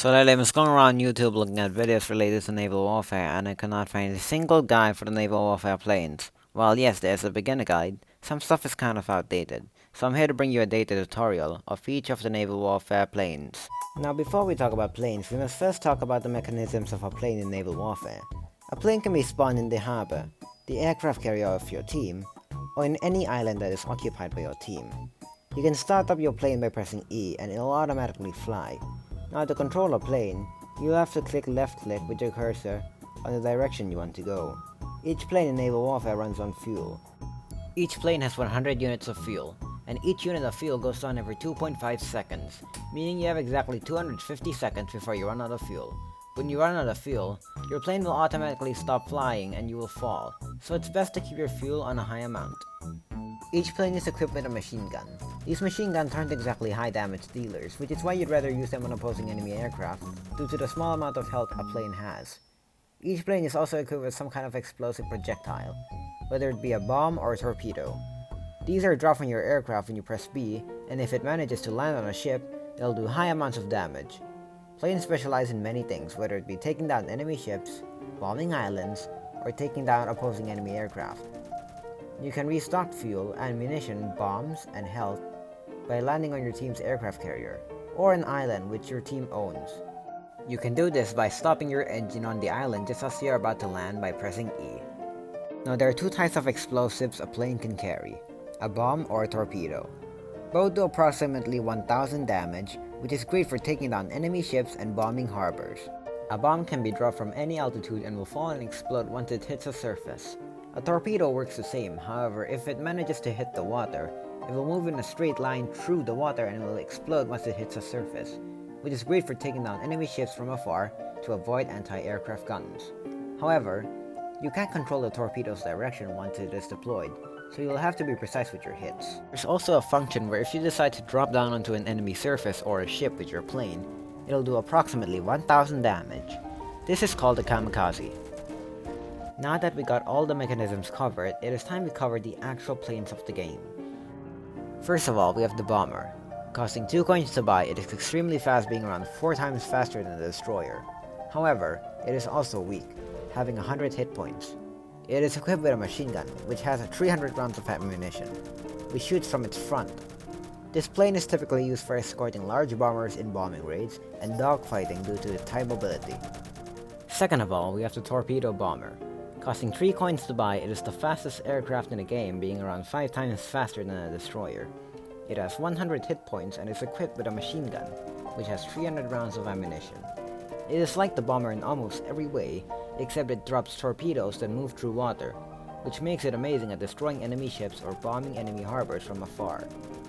So lately I was going around YouTube looking at videos related to naval warfare, and I could not find a single guide for the naval warfare planes. Well, yes, there's a beginner guide. Some stuff is kind of outdated, so I'm here to bring you a data tutorial of each of the naval warfare planes. Now before we talk about planes, we must first talk about the mechanisms of a plane in naval warfare. A plane can be spawned in the harbor, the aircraft carrier of your team, or in any island that is occupied by your team. You can start up your plane by pressing E and it'll automatically fly. Now to control a plane, you'll have to click left click with your cursor on the direction you want to go. Each plane in naval warfare runs on fuel. Each plane has 100 units of fuel, and each unit of fuel goes down every 2.5 seconds, meaning you have exactly 250 seconds before you run out of fuel. When you run out of fuel, your plane will automatically stop flying and you will fall, so it's best to keep your fuel on a high amount. Each plane is equipped with a machine gun. These machine guns aren't exactly high damage dealers, which is why you'd rather use them on opposing enemy aircraft, due to the small amount of health a plane has. Each plane is also equipped with some kind of explosive projectile, whether it be a bomb or a torpedo. These are dropped from your aircraft when you press B, and if it manages to land on a ship, they'll do high amounts of damage. Planes specialize in many things, whether it be taking down enemy ships, bombing islands, or taking down opposing enemy aircraft. You can restock fuel, ammunition, bombs, and health by landing on your team's aircraft carrier, or an island which your team owns. You can do this by stopping your engine on the island just as you're about to land by pressing E. Now there are two types of explosives a plane can carry, a bomb or a torpedo. Both do approximately 1000 damage, which is great for taking down enemy ships and bombing harbors. A bomb can be dropped from any altitude and will fall and explode once it hits a surface. A torpedo works the same, however, if it manages to hit the water, it will move in a straight line through the water and will explode once it hits a surface, which is great for taking down enemy ships from afar to avoid anti-aircraft guns. However, you can't control the torpedo's direction once it is deployed, so you'll have to be precise with your hits. There's also a function where if you decide to drop down onto an enemy surface or a ship with your plane, it'll do approximately 1000 damage. This is called a Kamikaze. Now that we got all the mechanisms covered, it is time to cover the actual planes of the game. First of all, we have the Bomber. Costing 2 coins to buy, it is extremely fast, being around 4 times faster than the Destroyer. However, it is also weak, having 100 hit points. It is equipped with a machine gun, which has 300 rounds of ammunition, which shoots from its front. This plane is typically used for escorting large bombers in bombing raids and dogfighting due to its high mobility. Second of all, we have the Torpedo Bomber. Costing 3 coins to buy, it is the fastest aircraft in the game, being around 5 times faster than a destroyer. It has 100 hit points and is equipped with a machine gun, which has 300 rounds of ammunition. It is like the bomber in almost every way, except it drops torpedoes that move through water, which makes it amazing at destroying enemy ships or bombing enemy harbors from afar,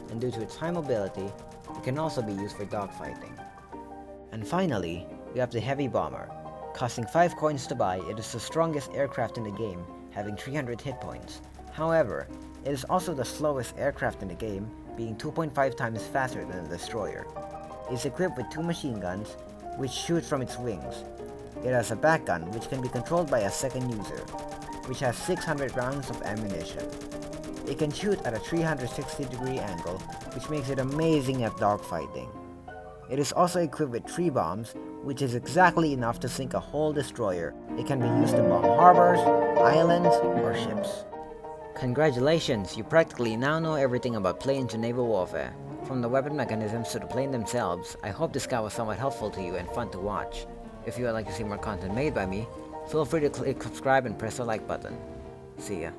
and due to its high mobility, it can also be used for dogfighting. And finally, we have the Heavy Bomber. Costing 5 coins to buy, it is the strongest aircraft in the game, having 300 hit points. However, it is also the slowest aircraft in the game, being 2.5 times faster than a destroyer. It is equipped with 2 machine guns, which shoot from its wings. It has a back gun, which can be controlled by a second user, which has 600 rounds of ammunition. It can shoot at a 360-degree angle, which makes it amazing at dogfighting. It is also equipped with 3 bombs, which is exactly enough to sink a whole destroyer. It can be used to bomb harbors, islands, or ships. Congratulations, you practically now know everything about planes in naval warfare. From the weapon mechanisms to the plane themselves, I hope this guide was somewhat helpful to you and fun to watch. If you would like to see more content made by me, feel free to click subscribe and press the like button. See ya.